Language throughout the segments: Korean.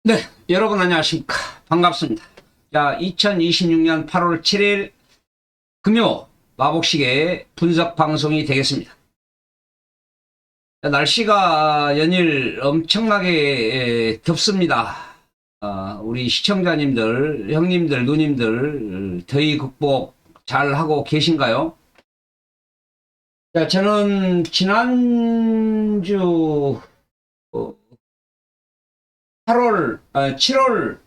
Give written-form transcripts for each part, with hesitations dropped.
네, 여러분 안녕하십니까. 반갑습니다. 자, 2026년 8월 7일 금요 마복식의 분석 방송이 되겠습니다. 자, 날씨가 연일 엄청나게 덥습니다. 우리 시청자님들, 형님들, 누님들 더위 극복 잘 하고 계신가요? 자, 저는 지난주 7월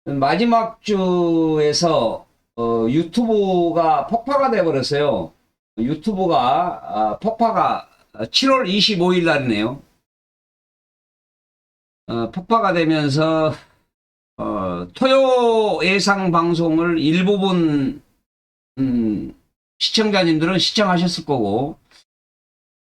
마지막 주에서 유튜브가 폭파가 돼 버렸어요. 유튜브가 폭파가 7월 25일 날이네요. 폭파가 되면서 토요 예상 방송을 일부분 시청자님들은 시청하셨을 거고,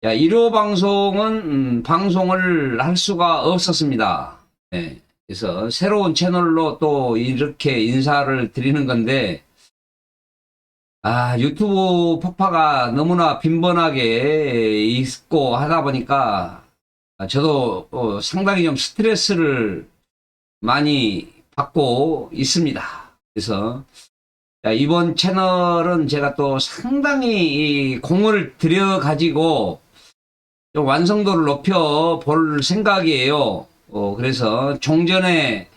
야, 일요 방송은 방송을 할 수가 없었습니다. 네. 그래서 새로운 채널로 또 이렇게 인사를 드리는 건데, 유튜브 폭파가 너무나 빈번하게 있고 하다 보니까 저도 상당히 좀 스트레스를 많이 받고 있습니다. 그래서 이번 채널은 제가 또 상당히 공을 들여 가지고 좀 완성도를 높여 볼 생각이에요. 그래서 종전에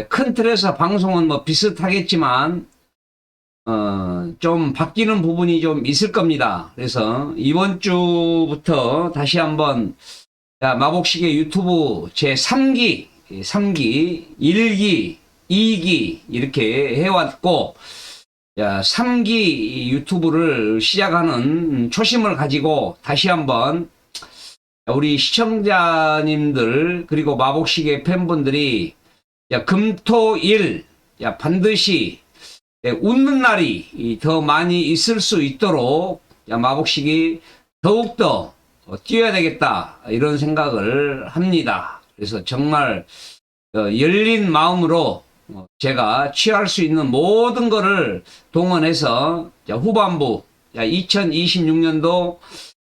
큰 틀에서 방송은 뭐 비슷하겠지만 좀 바뀌는 부분이 좀 있을 겁니다. 그래서 이번 주부터 다시 한번 마복식의 유튜브 제 3기, 1기, 2기 이렇게 해왔고, 3기 유튜브를 시작하는 초심을 가지고 다시 한번 우리 시청자님들 그리고 마복식의 팬분들이 금토일 반드시 웃는 날이 더 많이 있을 수 있도록 마복식이 더욱더 뛰어야 되겠다 이런 생각을 합니다. 그래서 정말 열린 마음으로 제가 취할 수 있는 모든 거를 동원해서 후반부 2026년도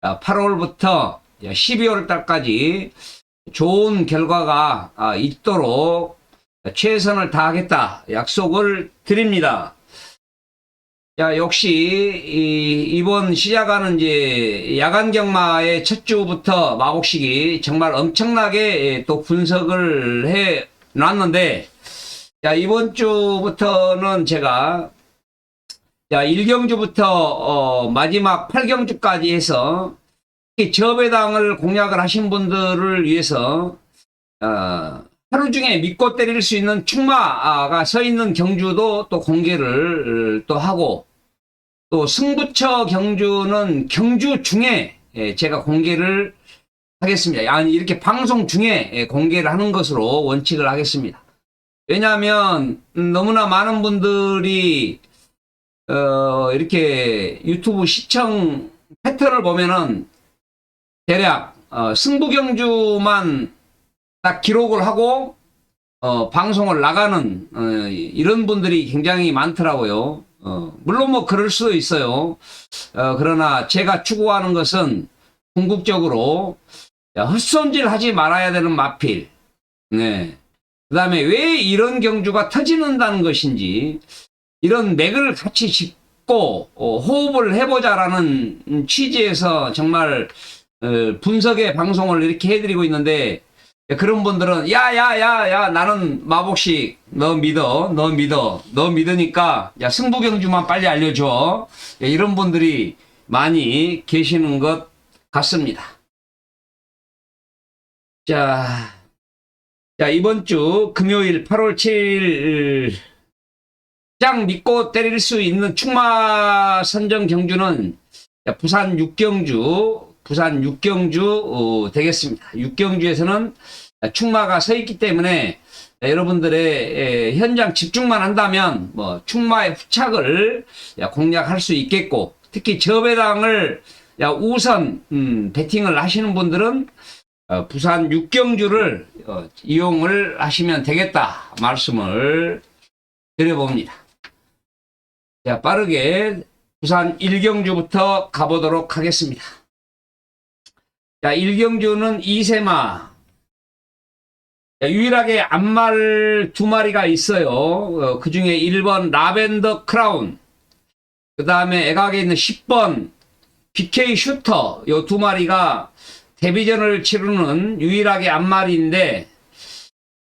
8월부터 12월 달까지 좋은 결과가 있도록 최선을 다하겠다 약속을 드립니다. 역시 이번 시작하는 이제 야간 경마의 첫 주부터 마복식이 정말 엄청나게 또 분석을 해 놨는데, 이번 주부터는 제가 1경주부터 마지막 8경주까지 해서 저배당을 공략을 하신 분들을 위해서 하루 중에 믿고 때릴 수 있는 축마가 서 있는 경주도 또 공개를 또 하고, 또 승부처 경주는 경주 중에 제가 공개를 하겠습니다. 아니, 이렇게 방송 중에 공개를 하는 것으로 원칙을 하겠습니다. 왜냐하면 너무나 많은 분들이 이렇게 유튜브 시청 패턴을 보면은 대략 승부 경주만 딱 기록을 하고 방송을 나가는 이런 분들이 굉장히 많더라고요. 물론 뭐 그럴 수도 있어요. 그러나 제가 추구하는 것은 궁극적으로 헛손질 하지 말아야 되는 마필. 네. 그 다음에 왜 이런 경주가 터지는다는 것인지, 이런 맥을 같이 짚고 호흡을 해보자라는 취지에서 정말 분석의 방송을 이렇게 해드리고 있는데, 그런 분들은 야야야야 나는 마복식 너 믿으니까 승부 경주만 빨리 알려줘, 이런 분들이 많이 계시는 것 같습니다. 자, 이번 주 금요일 8월 7일 가장 믿고 때릴 수 있는 축마 선정 경주는 부산 6경주 되겠습니다. 6경주에서는 축마가 서 있기 때문에 여러분들의 현장 집중만 한다면 뭐 축마의 후착을 공략할 수 있겠고, 특히 저배당을 우선 베팅을 하시는 분들은 부산 6경주를 이용을 하시면 되겠다 말씀을 드려봅니다. 자, 빠르게 부산 1경주부터 가보도록 하겠습니다. 자, 1경주는 2세마 유일하게 암말 두 마리가 있어요. 그 중에 1번 라벤더 크라운, 그 다음에 애각에 있는 10번 BK 슈터, 요 두 마리가 데뷔전을 치르는 유일하게 암말인데,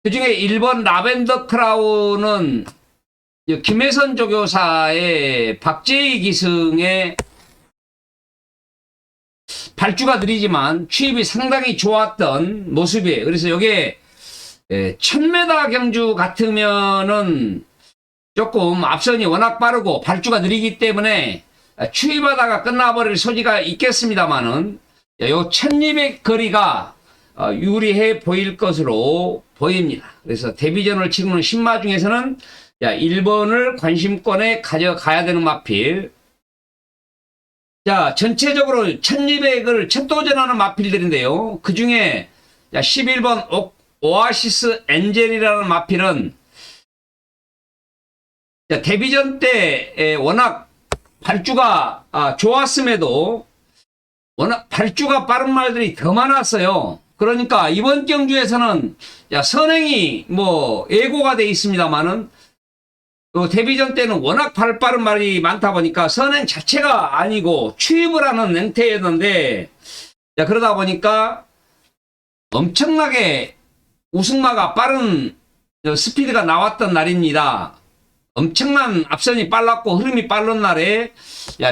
그 중에 1번 라벤더 크라운은 김혜선 조교사의 박재희 기승의 발주가 느리지만 취입이 상당히 좋았던 모습이에요. 그래서 이게 1000m 경주 같으면은 조금 앞선이 워낙 빠르고 발주가 느리기 때문에 추입하다가 끝나버릴 소지가 있겠습니다만은 요 1200 거리가 유리해 보일 것으로 보입니다. 그래서 데뷔전을 치르는 신마 중에서는 1번을 관심권에 가져가야 되는 마필. 자, 전체적으로 1200을 첫 도전하는 마필들인데요. 그 중에 11번 오아시스 엔젤이라는 마필은 데뷔전 때 워낙 발주가 좋았음에도 워낙 발주가 빠른 말들이 더 많았어요. 그러니까 이번 경주에서는 선행이 뭐 예고가 돼 있습니다만은 데뷔전 때는 워낙 발 빠른 말이 많다 보니까 선행 자체가 아니고 취입을 하는 행태였는데, 그러다 보니까 엄청나게 우승마가 빠른 스피드가 나왔던 날입니다. 엄청난 앞선이 빨랐고 흐름이 빠른 날에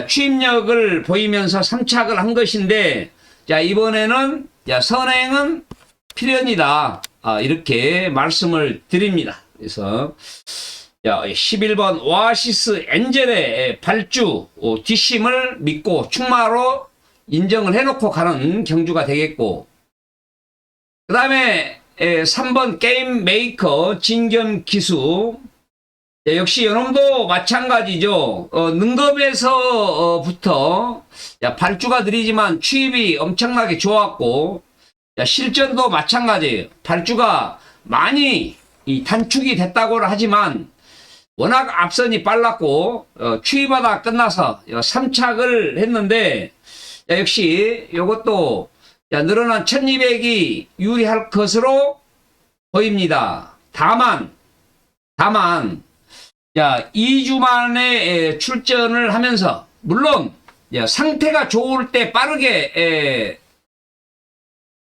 취입력을 보이면서 3착을 한 것인데, 이번에는 선행은 필연이다, 이렇게 말씀을 드립니다. 그래서 11번 오아시스 엔젤의 발주 뒷심을 믿고 충마로 인정을 해놓고 가는 경주가 되겠고, 그 다음에 3번 게임 메이커 진겸 기수, 역시 요놈도 마찬가지죠. 능겁에서부터 발주가 느리지만 취입이 엄청나게 좋았고, 실전도 마찬가지예요. 발주가 많이 단축이 됐다고 하지만 워낙 앞선이 빨랐고 취입하다 끝나서 3착을 했는데, 역시 이것도 늘어난 1200이 유리할 것으로 보입니다. 다만 2주 만에 출전을 하면서, 물론 상태가 좋을 때 빠르게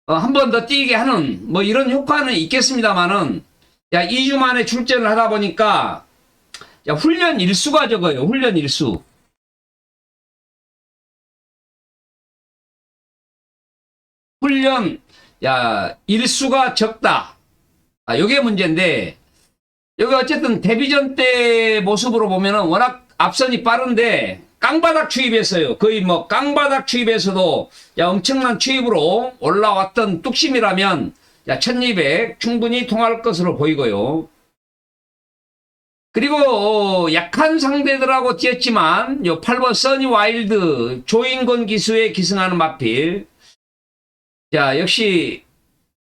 한 번 더 뛰게 하는 뭐 이런 효과는 있겠습니다만은 2주 만에 출전을 하다 보니까 훈련 일수가 적어요. 훈련 일수. 훈련 일수가 적다. 요게 문제인데, 여기 어쨌든 데뷔전 때 모습으로 보면은 워낙 앞선이 빠른데 깡바닥 추입했어요. 거의 뭐 깡바닥 추입에서도 엄청난 추입으로 올라왔던 뚝심이라면 1200 충분히 통할 것으로 보이고요. 그리고 약한 상대들하고 뛰었지만 요 8번 써니 와일드 조인건 기수에 기승하는 마필, 역시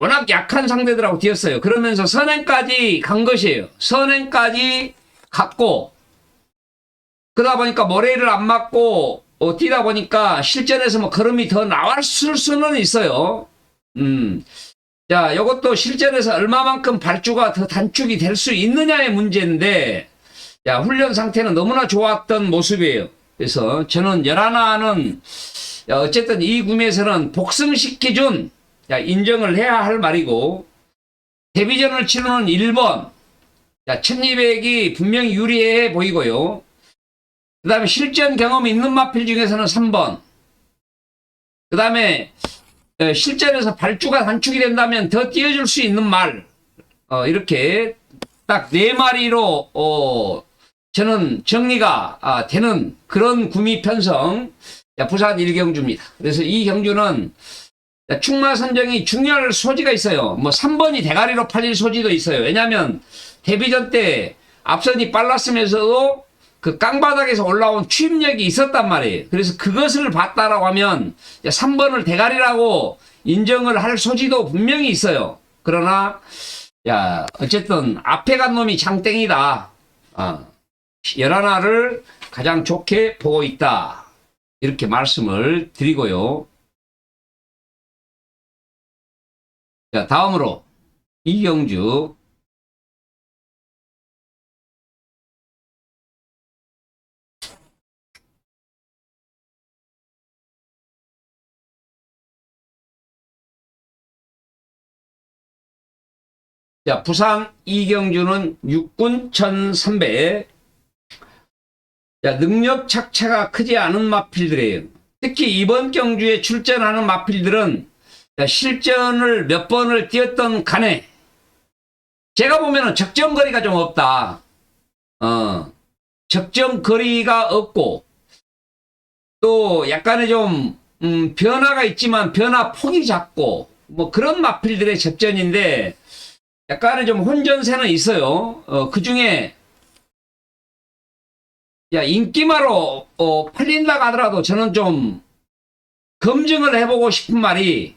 워낙 약한 상대들하고 뛰었어요. 그러면서 선행까지 간 것이에요. 선행까지 갔고, 그러다 보니까 모래를 안 맞고 뛰다 보니까 실전에서 뭐 걸음이 더 나왔을 수는 있어요. 이것도 실전에서 얼마만큼 발주가 더 단축이 될 수 있느냐의 문제인데, 훈련 상태는 너무나 좋았던 모습이에요. 그래서 저는 열하나는 어쨌든 이 구매에서는 복승식 기준 인정을 해야 할 말이고, 데뷔전을 치르는 1번 1200이 분명히 유리해 보이고요. 그 다음에 실전 경험이 있는 마필 중에서는 3번, 그 다음에 실전에서 발주가 단축이 된다면 더 띄워줄 수 있는 말, 이렇게 딱 4마리로 저는 정리가 되는 그런 구미 편성 부산 1경주입니다. 그래서 이 경주는 충마 선정이 중요할 소지가 있어요. 뭐 3번이 대가리로 팔릴 소지도 있어요. 왜냐하면 데뷔전 때 앞선이 빨랐으면서도 그 깡바닥에서 올라온 취입력이 있었단 말이에요. 그래서 그것을 봤다라고 하면 3번을 대가리라고 인정을 할 소지도 분명히 있어요. 그러나 어쨌든 앞에 간 놈이 장땡이다. 열하나를 가장 좋게 보고 있다. 이렇게 말씀을 드리고요. 다음으로 이경주. 자, 부산 이경주는 육군 1300. 자, 능력 착차가 크지 않은 마필들이에요. 특히 이번 경주에 출전하는 마필들은 실전을 몇 번을 뛰었던 간에 제가 보면은 적정거리가 좀 없다. 적정거리가 없고 또 약간의 좀 변화가 있지만 변화 폭이 작고 뭐 그런 마필들의 접전인데 약간의 좀 혼전세는 있어요. 그 중에 인기마로 팔린다고 하더라도 저는 좀 검증을 해보고 싶은 말이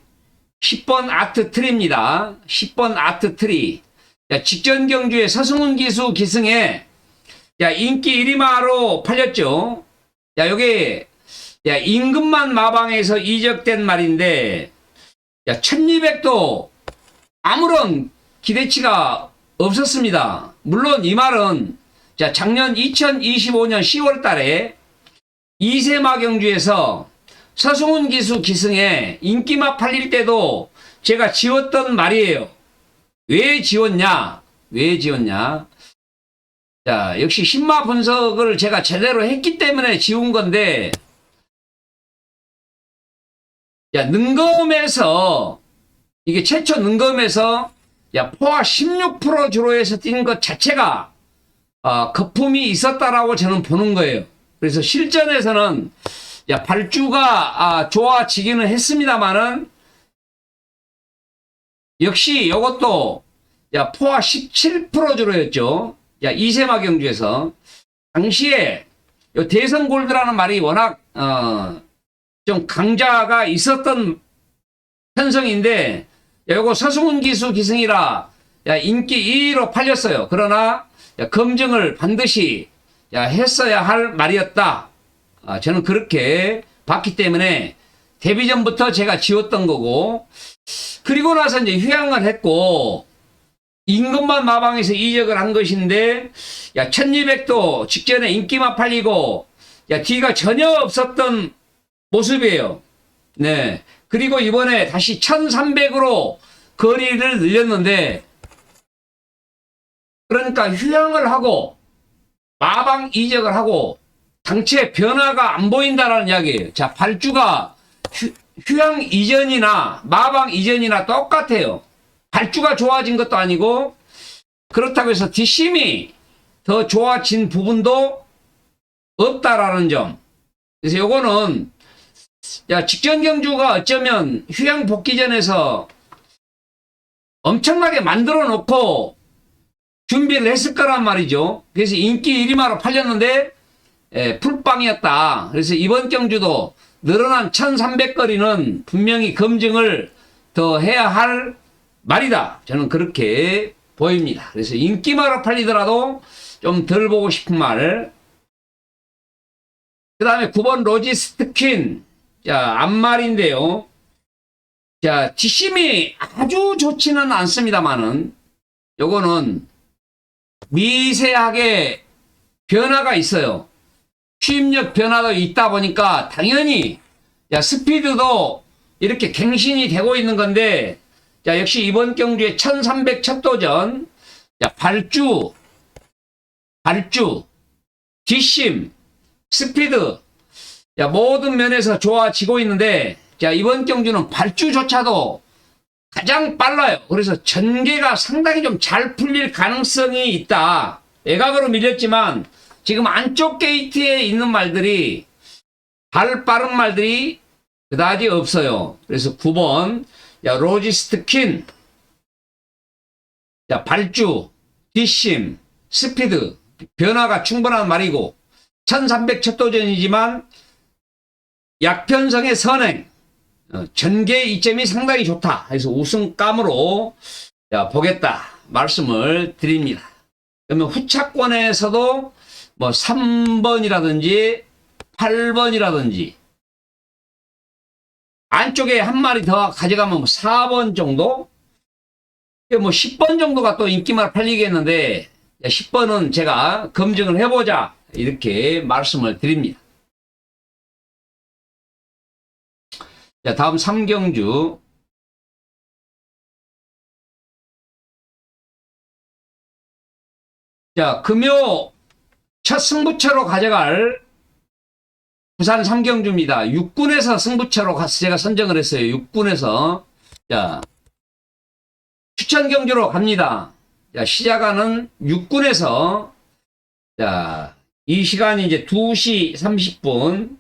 10번 아트트리입니다. 10번 아트트리. 직전 경주에 서승훈 기수 기승에 인기 1위마로 팔렸죠. 여기 임금만 마방에서 이적된 말인데 1200도 아무런 기대치가 없었습니다. 물론 이 말은 작년 2025년 10월 달에 이세마 경주에서 서승훈 기수 기승에 인기마 팔릴 때도 제가 지웠던 말이에요. 왜 지웠냐? 왜 지웠냐? 자, 역시 신마 분석을 제가 제대로 했기 때문에 지운 건데, 능검에서, 이게 최초 능검에서, 포화 16% 주로 해서 뛴 것 자체가, 거품이 있었다라고 저는 보는 거예요. 그래서 실전에서는, 발주가, 좋아지기는 했습니다만은, 역시 이것도, 포화 17% 주로였죠. 이세마 경주에서. 당시에, 대선 골드라는 말이 워낙, 좀 강자가 있었던 편성인데, 요거 서승훈 기수 기승이라, 인기 2위로 팔렸어요. 그러나, 검증을 반드시, 했어야 할 말이었다. 저는 그렇게 봤기 때문에, 데뷔전부터 제가 지웠던 거고, 그리고 나서 이제 휴양을 했고, 임금만 마방에서 이적을 한 것인데, 1200도 직전에 인기만 팔리고, 뒤가 전혀 없었던 모습이에요. 네. 그리고 이번에 다시 1300으로 거리를 늘렸는데, 그러니까 휴양을 하고, 마방 이적을 하고, 당체 변화가 안 보인다라는 이야기예요. 자, 발주가 휴양 이전이나 마방 이전이나 똑같아요. 발주가 좋아진 것도 아니고 그렇다고 해서 뒷심이 더 좋아진 부분도 없다라는 점. 그래서 요거는 직전 경주가 어쩌면 휴양 복귀전에서 엄청나게 만들어 놓고 준비를 했을 거란 말이죠. 그래서 인기 1위마로 팔렸는데 풀빵이었다. 그래서 이번 경주도 늘어난 1300거리는 분명히 검증을 더 해야 할 말이다. 저는 그렇게 보입니다. 그래서 인기마로 팔리더라도 좀 덜 보고 싶은 말. 그 다음에 9번 로지스트 퀸. 앞말인데요. 뒷심이 아주 좋지는 않습니다만은, 요거는 미세하게 변화가 있어요. 추임력 변화도 있다 보니까 당연히 스피드도 이렇게 갱신이 되고 있는 건데, 역시 이번 경주에 1300 첫 도전, 발주, 뒷심, 스피드, 모든 면에서 좋아지고 있는데, 이번 경주는 발주조차도 가장 빨라요. 그래서 전개가 상당히 좀 잘 풀릴 가능성이 있다. 외곽으로 밀렸지만, 지금 안쪽 게이트에 있는 말들이, 빠른 말들이 그다지 없어요. 그래서 9번, 로지스트 퀸. 발주, 뒷심, 스피드, 변화가 충분한 말이고, 1300 첫 도전이지만, 약편성의 선행, 전개 이점이 상당히 좋다. 그래서 우승감으로 보겠다. 말씀을 드립니다. 그러면 후차권에서도 뭐 3번이라든지 8번이라든지 안쪽에 한 마리 더 가져가면 4번 정도? 뭐 10번 정도가 또 인기말 팔리겠는데 10번은 제가 검증을 해보자 이렇게 말씀을 드립니다. 자, 다음 삼경주. 자, 금요 첫 승부처로 가져갈 부산 삼경주입니다. 6군에서 승부처로 가서 제가 선정을 했어요. 6군에서. 자, 추천 경주로 갑니다. 자, 시작하는 6군에서, 자, 이 시간이 이제 2시 30분,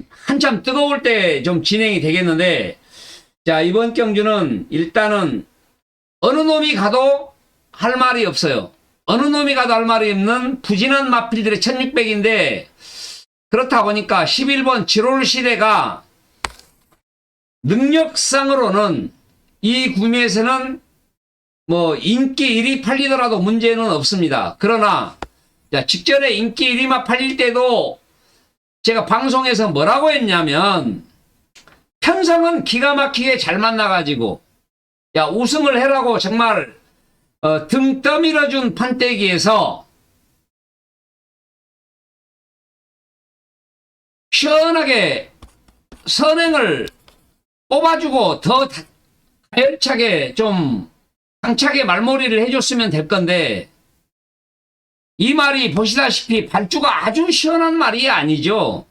한참 뜨거울 때 좀 진행이 되겠는데, 자, 이번 경주는 일단은 어느 놈이 가도 할 말이 없어요. 어느 놈이 가도 할 말이 없는 부진한 마필들의 1600인데, 그렇다 보니까 11번 7월 시대가 능력상으로는 이 구미에서는 뭐 인기 1위 팔리더라도 문제는 없습니다. 그러나 직전에 인기 1위만 팔릴 때도 제가 방송에서 뭐라고 했냐면 편성은 기가 막히게 잘 만나가지고 야 우승을 해라고 정말 등 떠밀어준 판때기에서 시원하게 선행을 뽑아주고 더 가열차게 좀 당차게 말머리를 해줬으면 될 건데 이 말이 보시다시피 발주가 아주 시원한 말이 아니죠.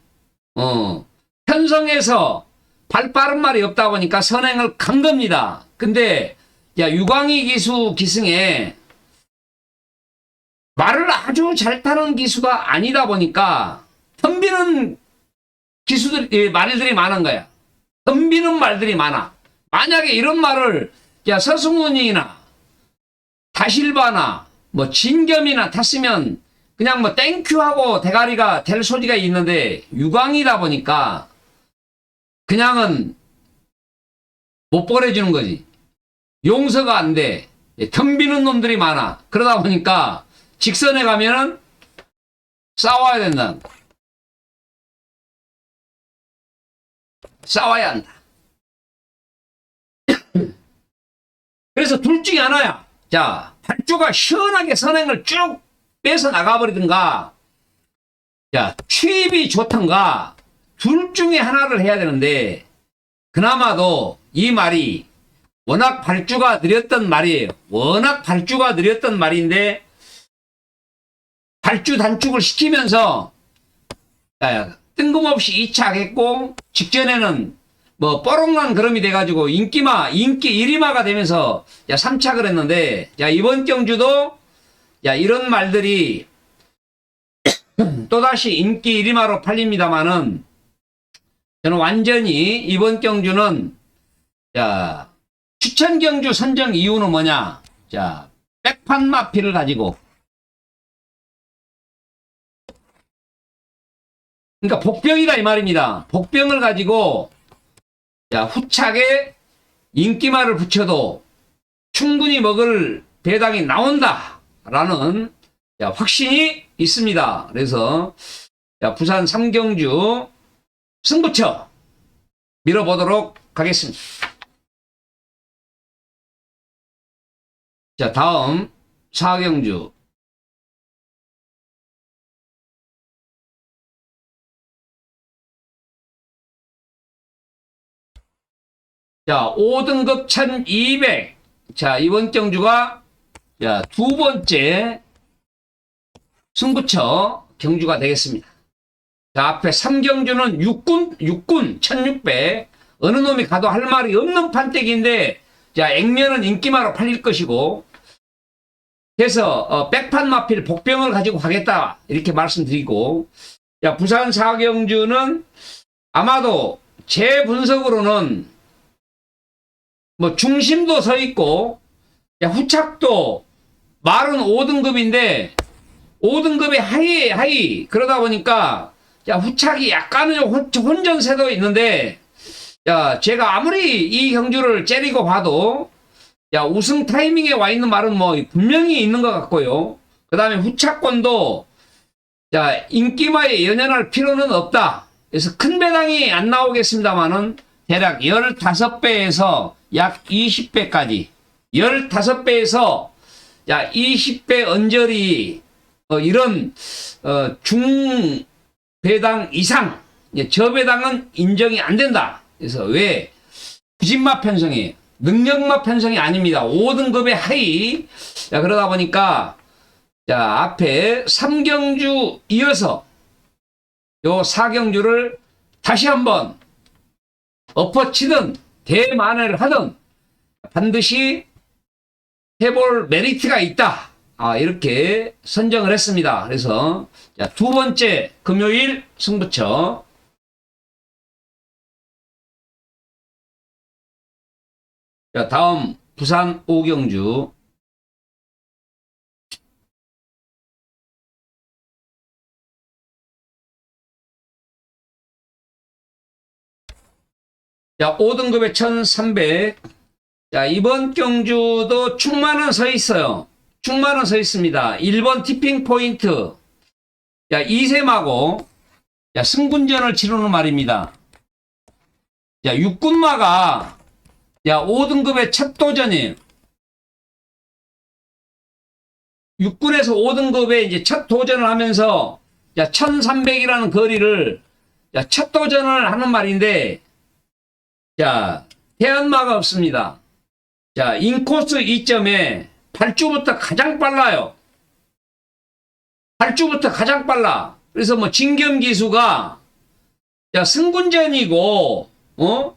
편성에서 발 빠른 말이 없다 보니까 선행을 간 겁니다. 근데 야 유광희 기수 기승에 말을 아주 잘 타는 기수가 아니다 보니까 덤비는 기수들 말들이 많은 거야. 덤비는 말들이 많아. 만약에 이런 말을 야 서승훈이나 다실바나 뭐 진겸이나 탔으면 그냥 뭐 땡큐하고 대가리가 될 소리가 있는데 유광이다 보니까 그냥은 못 보내주는 거지. 용서가 안 돼. 덤비는 놈들이 많아. 그러다 보니까 직선에 가면은 싸워야 된다. 싸워야 한다. 그래서 둘 중에 하나야. 자, 발주가 시원하게 선행을 쭉 빼서 나가버리든가, 자, 취입이 좋던가, 둘 중에 하나를 해야 되는데, 그나마도 이 말이 워낙 발주가 느렸던 말이에요. 워낙 발주가 느렸던 말인데, 발주 단축을 시키면서, 뜬금없이 2차 했고, 직전에는 뭐 뻐롱난 그름이 돼가지고 인기 1위마가 되면서 3착을 했는데 이번 경주도 이런 말들이 또다시 인기 1위마로 팔립니다만은 저는 완전히 이번 경주는 추천 경주 선정 이유는 뭐냐? 백판 마피를 가지고 그러니까 복병이다 이 말입니다. 복병을 가지고 후착에 인기말을 붙여도 충분히 먹을 배당이 나온다라는 확신이 있습니다. 그래서 부산 삼경주 승부처 밀어보도록 하겠습니다. 자, 다음 사경주. 자, 5등급 1200. 자, 이번 경주가 두 번째 승부처 경주가 되겠습니다. 자, 앞에 3경주는 6군 1600. 어느 놈이 가도 할 말이 없는 판때기인데, 액면은 인기마로 팔릴 것이고, 그래서, 백판 마필 복병을 가지고 가겠다. 이렇게 말씀드리고, 부산 4경주는 아마도 제 분석으로는 뭐 중심도 서 있고 후착도 말은 5등급인데 5등급의 하이 그러다 보니까 후착이 약간은 혼전세도 있는데 제가 아무리 이 경주를 째리고 봐도 우승 타이밍에 와 있는 말은 뭐 분명히 있는 것 같고요. 그 다음에 후착권도 인기마에 연연할 필요는 없다. 그래서 큰 배당이 안 나오겠습니다만은 대략 15배에서 약 20배까지 15배에서 20배 언저리 이런 중배당 이상 저배당은 인정이 안 된다. 그래서 왜? 부진마 편성이에요. 능력마 편성이 아닙니다. 5등급의 하위. 그러다 보니까 앞에 3경주 이어서 요 4경주를 다시 한번 엎어치든 대만회를 하든 반드시 해볼 메리트가 있다. 이렇게 선정을 했습니다. 그래서 두 번째 금요일 승부처. 다음 부산 5경주. 자, 5등급에 1300. 이번 경주도 충만은 서 있어요. 충만은 서 있습니다. 1번 티핑 포인트. 이세마고 승군전을 치르는 말입니다. 육군마가 5등급의 첫 도전이에요. 육군에서 5등급에 이제 첫 도전을 하면서 1300이라는 거리를 첫 도전을 하는 말인데 대안마가 없습니다. 인코스 2점에 발주부터 가장 빨라요. 발주부터 가장 빨라. 그래서 뭐 진겸기수가 승군전이고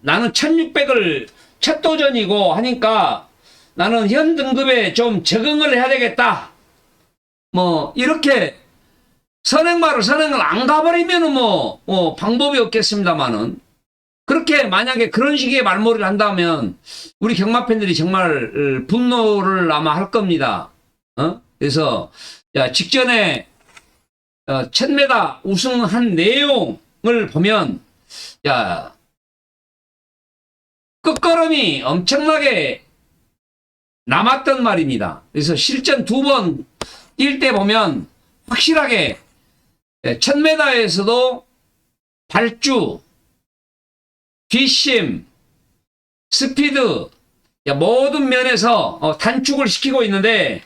나는 1600을 첫 도전이고 하니까 나는 현 등급에 좀 적응을 해야 되겠다. 뭐 이렇게 선행을 안 가버리면은 방법이 없겠습니다만은, 그렇게 만약에 그런 식의 말머리를 한다면 우리 경마 팬들이 정말 분노를 아마 할 겁니다. 그래서 직전에 1000m 우승한 내용을 보면 끝걸음이 엄청나게 남았던 말입니다. 그래서 실전 2번 뛸 때 보면 확실하게 1000m에서도 발주, 뒷심, 스피드 모든 면에서 단축을 시키고 있는데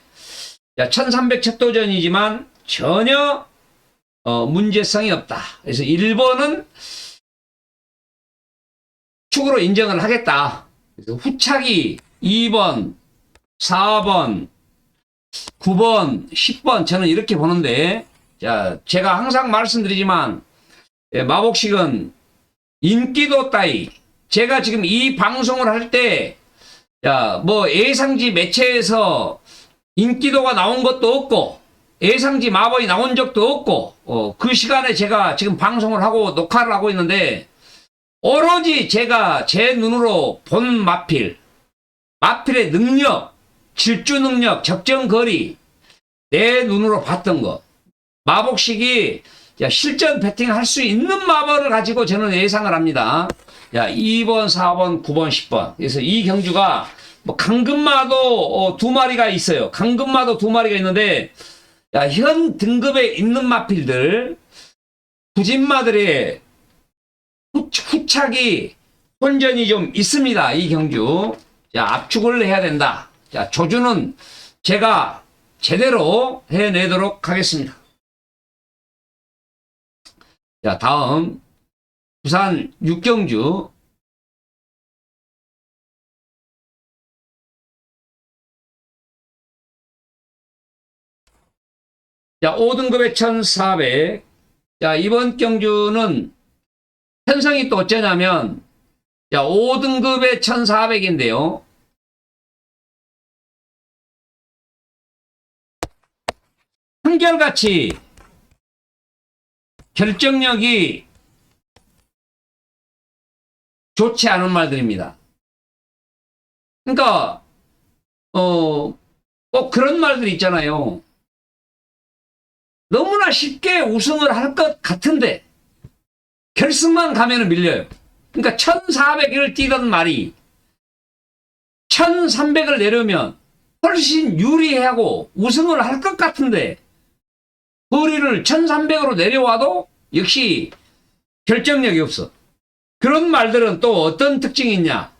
1300 첫 도전이지만 전혀 문제성이 없다. 그래서 1번은 축으로 인정을 하겠다. 그래서 후차기 2번, 4번, 9번, 10번 저는 이렇게 보는데, 제가 항상 말씀드리지만 마복식은 인기도 따위, 제가 지금 이 방송을 할 때 뭐 예상지 매체에서 인기도가 나온 것도 없고 예상지 마법이 나온 적도 없고 그 시간에 제가 지금 방송을 하고 녹화를 하고 있는데 오로지 제가 제 눈으로 본 마필의 능력, 질주 능력, 적정 거리 내 눈으로 봤던 거, 마복식이 실전 배팅 할 수 있는 마법을 가지고 저는 예상을 합니다. 2번, 4번, 9번, 10번. 그래서 이 경주가 뭐 강금마도 2마리가 있어요. 강금마도 2마리가 있는데 현 등급에 있는 마필들, 부진마들의 후착이 혼전이 좀 있습니다. 이 경주. 압축을 해야 된다. 조주는 제가 제대로 해내도록 하겠습니다. 다음 부산 6경주. 5등급에 1400. 이번 경주는 편성이 또 어쩌냐면 5등급에 1400인데요. 한결같이 결정력이 좋지 않은 말들입니다. 그러니까 꼭 그런 말들 있잖아요. 너무나 쉽게 우승을 할 것 같은데 결승만 가면은 밀려요. 그러니까 1400을 뛰던 말이 1300을 내려면 훨씬 유리하고 우승을 할 것 같은데 거리를 1300으로 내려와도 역시 결정력이 없어. 그런 말들은 또 어떤 특징이 있냐?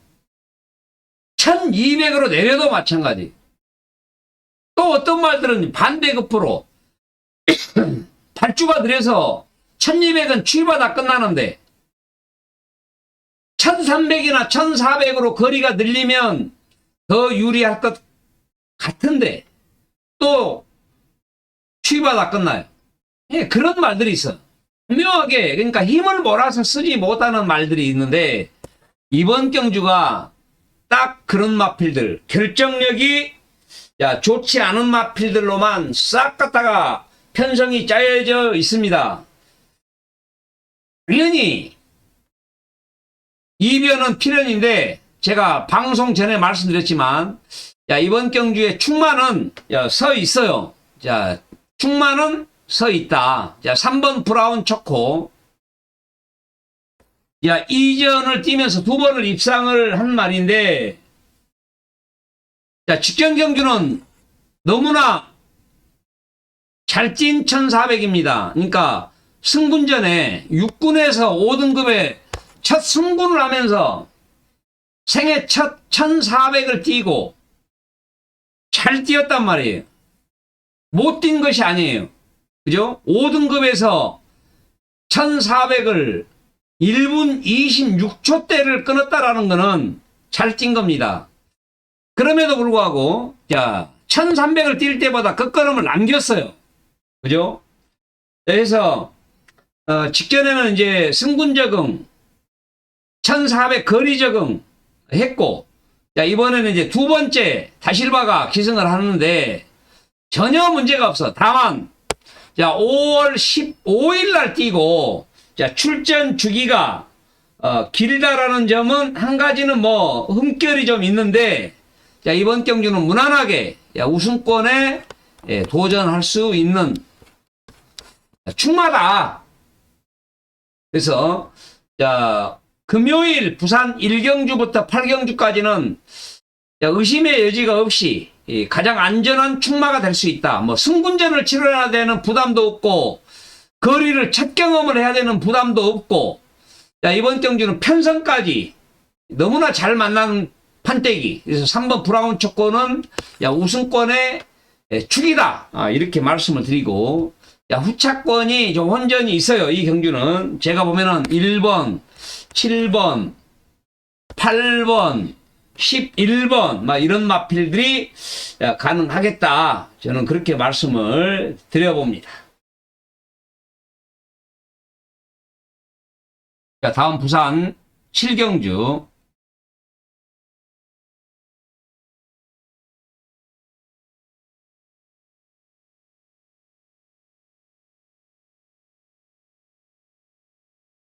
1200으로 내려도 마찬가지. 또 어떤 말들은 반대급부로 8주가 들여서 1200은 추이바다 끝나는데 1300이나 1400으로 거리가 늘리면 더 유리할 것 같은데 또 추이바다 끝나요. 예, 그런 말들이 있어. 분명하게 그러니까 힘을 몰아서 쓰지 못하는 말들이 있는데 이번 경주가 딱 그런 마필들, 결정력이 좋지 않은 마필들로만 싹 갖다가 편성이 짜여져 있습니다. 당연히 이변은 필연인데 제가 방송 전에 말씀드렸지만 이번 경주에 충만은 서 있어요. 충만은 서 있다. 3번 브라운 초코. 이전을 뛰면서 2번을 입상을 한 말인데, 직전 경주는 너무나 잘 찐 1400입니다. 그러니까 승군전에 6군에서 5등급에 첫 승군을 하면서 생애 첫 1400을 뛰고 잘 뛰었단 말이에요. 못 뛴 것이 아니에요. 그죠? 5등급에서 1400을 1분 26초대를 끊었다라는 것은 잘 뛴 겁니다. 그럼에도 불구하고 1300을 뛸 때보다 끝걸음을 남겼어요. 그죠? 그래서 직전에는 이제 승군 적응 1400 거리 적응 했고 이번에는 이제 두 번째 다실바가 기승을 하는데 전혀 문제가 없어. 다만 5월 15일 날 뛰고 출전 주기가 길다라는 점은 한 가지는 뭐 흠결이 좀 있는데 이번 경주는 무난하게 우승권에 도전할 수 있는 충마다. 그래서 금요일 부산 1경주부터 8경주까지는 의심의 여지가 없이 가장 안전한 충마가 될 수 있다. 뭐 승군전을 치러야 되는 부담도 없고 거리를 첫 경험을 해야 되는 부담도 없고 이번 경주는 편성까지 너무나 잘 만난 판때기. 그래서 3번 브라운 초코는 우승권의 축이다. 이렇게 말씀을 드리고 후차권이 좀 혼전이 있어요. 이 경주는 제가 보면은 1번, 7번, 8번, 11번 막 이런 마필들이 가능하겠다. 저는 그렇게 말씀을 드려봅니다. 다음 부산 7경주.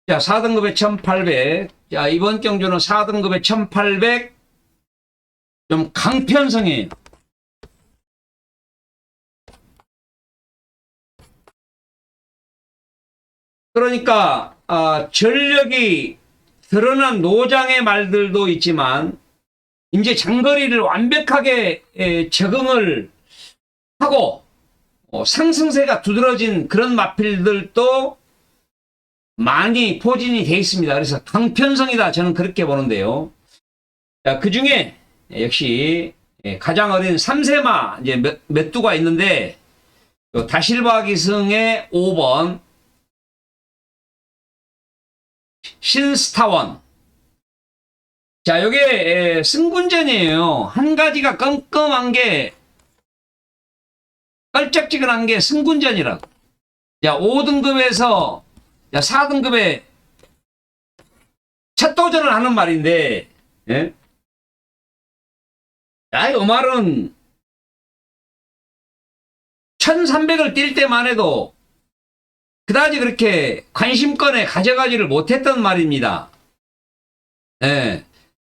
자, 4등급에 1800. 이번 경주는 4등급에 1800. 좀 강편성이에요. 그러니까 전력이 드러난 노장의 말들도 있지만 이제 장거리를 완벽하게 적응을 하고 상승세가 두드러진 그런 마필들도 많이 포진이 되어 있습니다. 그래서 강편성이다. 저는 그렇게 보는데요. 그 중에 역시 가장 어린 3세마 이제 몇 두가 있는데 다실바 기승의 5번 신스타원. 요게 승군전이에요. 한 가지가 껌껌한 게 깔짝지근한 게 승군전이라고. 5등급에서 4등급에 첫 도전을 하는 말인데, 예? 이 말은 1300을 뛸 때만 해도 그다지 그렇게 관심권에 가져가지를 못했던 말입니다. 예.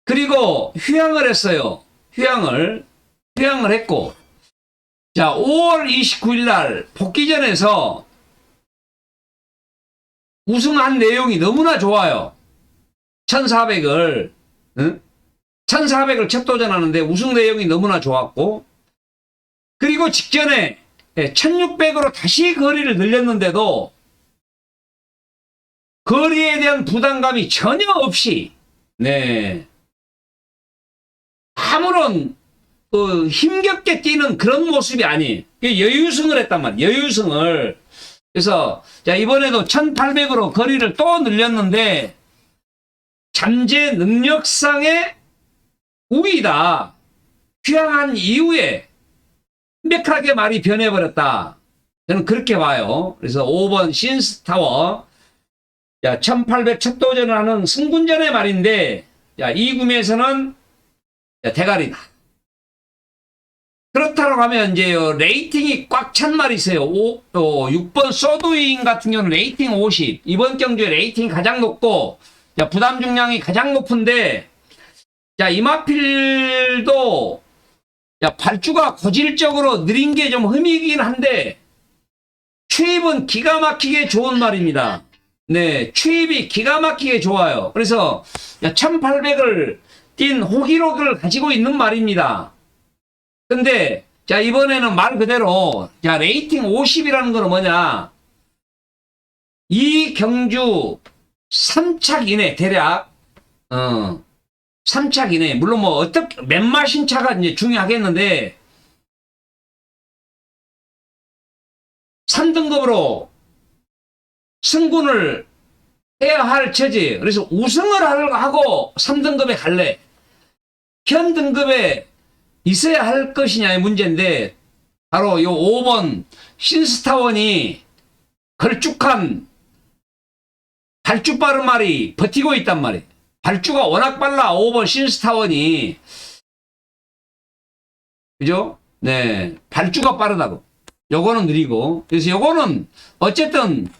그리고 휴양을 했어요. 휴양을 했고, 5월 29일 날 복귀전에서 우승한 내용이 너무나 좋아요. 1400을, 응? 1400을 첫 도전하는데 우승 내용이 너무나 좋았고, 그리고 직전에 1600으로 다시 거리를 늘렸는데도 거리에 대한 부담감이 전혀 없이, 아무런 힘겹게 뛰는 그런 모습이 아니에요. 여유승을 했단 말이에요. 여유승을. 그래서 자, 이번에도 1800으로 거리를 또 늘렸는데 잠재 능력상의 우위다. 휴양한 이후에 완벽하게 말이 변해버렸다. 저는 그렇게 봐요. 그래서 5번 신스타워. 자, 1800 첫 도전을 하는 승군전의 말인데, 자, 이 구매에서는 대가리다. 그렇다고 하면 이제 레이팅이 꽉 찬 말이 있어요. 6번 소드윙 같은 경우는 레이팅 50. 이번 경주에 레이팅이 가장 높고, 자, 부담 중량이 가장 높은데, 자, 이마필도 야, 발주가 고질적으로 느린 게 좀 흠이긴 한데, 추입은 기가 막히게 좋은 말입니다. 네, 추입이 기가 막히게 좋아요. 그래서 1800을 뛴 호기록을 가지고 있는 말입니다. 근데 자, 이번에는 말 그대로 자, 레이팅 50이라는 거는 뭐냐? 이 경주 3착 이내 대략 3착 이내 물론 뭐 어떻게 몇 마신 차가 이제 중요하겠는데 3등급으로 승군을 해야 할 처지. 그래서 우승을 하고 3등급에 갈래. 현 등급에 있어야 할 것이냐의 문제인데 바로 요 5번 신스타원이 걸쭉한 발주 빠른 말이 버티고 있단 말이에요. 발주가 워낙 빨라. 5번 신스타원이. 그죠? 네. 발주가 빠르다고. 요거는 느리고. 그래서 요거는 어쨌든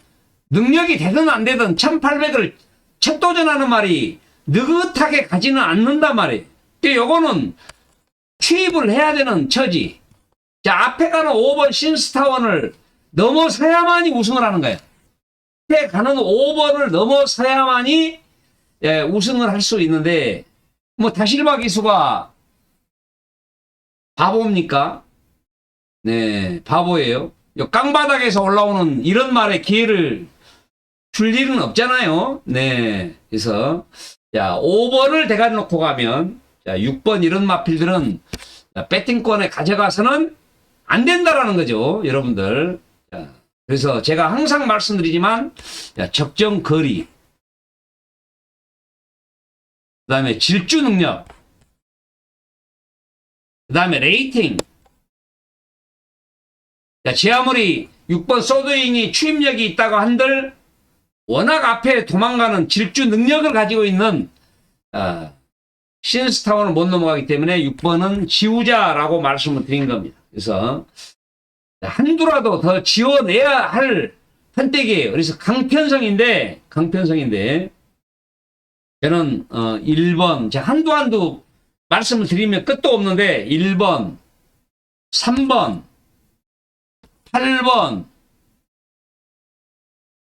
능력이 되든 안 되든 1800을 첫 도전하는 말이 느긋하게 가지는 않는단 말이에요. 요거는 취입을 해야 되는 처지. 자, 앞에 가는 5번 신스타원을 넘어서야만이 우승을 하는 거예요. 앞에 가는 5번을 넘어서야만이 우승을 할 수 있는데 뭐 다실바 기수가 바보입니까? 네, 바보예요. 깡바닥에서 올라오는 이런 말에 기회를 줄 일은 없잖아요. 네, 그래서 자, 5번을 대가리 놓고 가면 자, 6번 이런 마필들은 배팅권에 가져가서는 안 된다라는 거죠, 여러분들. 자, 그래서 제가 항상 말씀드리지만 자, 적정 거리, 그 다음에 질주 능력, 그 다음에 레이팅. 자, 제 아무리 6번 소드윙이 추임력이 있다고 한들 워낙 앞에 도망가는 질주 능력을 가지고 있는 신스타원을 못 넘어가기 때문에 6번은 지우자라고 말씀을 드린 겁니다. 그래서 한두라도 더 지워내야 할 선택이에요. 그래서 강편성인데 저는 1번 제가 한두 말씀을 드리면 끝도 없는데 1번, 3번, 8번,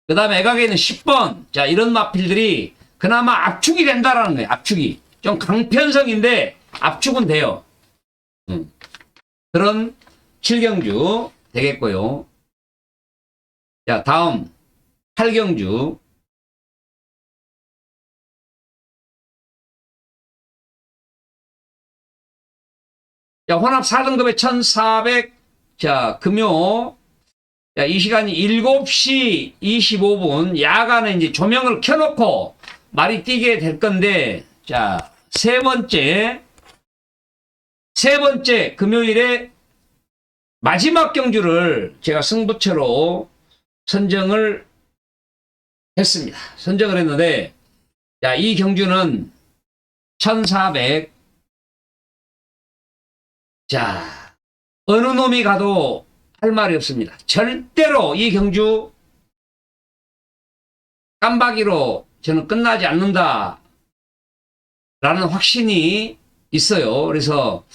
그 다음에 애각에는 10번. 자, 이런 마필들이 그나마 압축이 된다라는 거예요. 압축이. 좀 강편성인데 압축은 돼요. 그런 7경주 되겠고요. 자, 다음 8경주. 자, 혼합 4등급에 1400. 자, 금요. 자, 이 시간이 7시 25분. 야간에 이제 조명을 켜놓고 말이 뛰게 될 건데, 자, 세 번째 금요일에 마지막 경주를 제가 승부처로 선정을 했습니다. 선정을 했는데, 자, 이 경주는 1400. 자, 어느 놈이 가도 할 말이 없습니다. 절대로 이 경주 깜박이로 저는 끝나지 않는다 라는 확신이 있어요. 그래서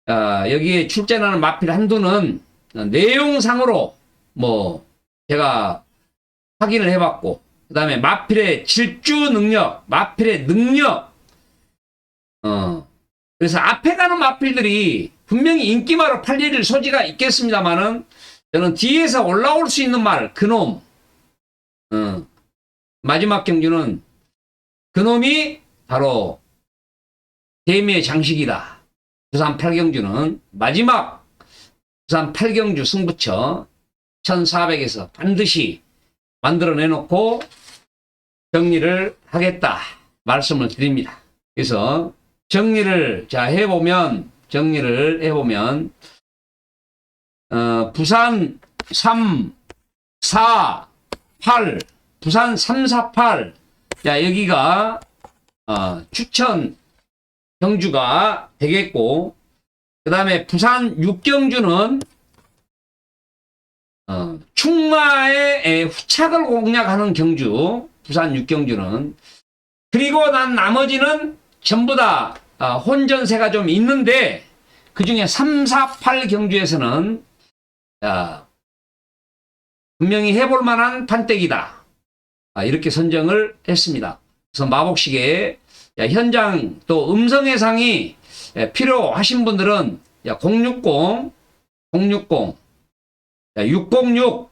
여기에 출전하는 마필 한두는 내용상으로 뭐 제가 확인을 해봤고, 그 다음에 마필의 질주 능력, 마필의 능력, 그래서 앞에 가는 마필들이 분명히 인기마로 팔릴 소지가 있겠습니다만은 저는 뒤에서 올라올 수 있는 말, 그놈, 마지막 경주는 그놈이 바로 대미의 장식이다. 부산 팔경주는 마지막 부산 팔경주 승부처 1400에서 반드시 만들어내놓고 정리를 하겠다 말씀을 드립니다. 그래서 정리를 해보면 부산 3, 4, 8, 부산 3, 4, 8. 자, 여기가 추천 경주가 되겠고, 그 다음에 부산 6경주는 충마의 후착을 공략하는 경주, 부산 6경주는. 그리고 난 나머지는 전부 다 혼전세가 좀 있는데, 그 중에 3, 4, 8 경주에서는 분명히 해볼 만한 판때기다. 이렇게 선정을 했습니다. 그래서 마복식에 현장 또 음성 예상이 필요하신 분들은 060 606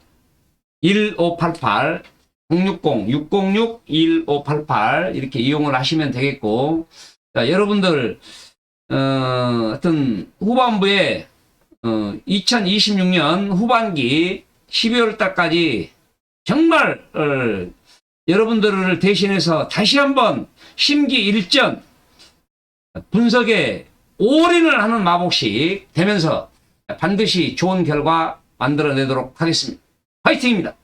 1588 060 606 1588 이렇게 이용을 하시면 되겠고, 여러분들 어떤 후반부에 2026년 후반기 12월 달까지 정말 여러분들을 대신해서 다시 한번 심기일전 분석에 올인을 하는 마복식 되면서 반드시 좋은 결과 만들어내도록 하겠습니다. 화이팅입니다.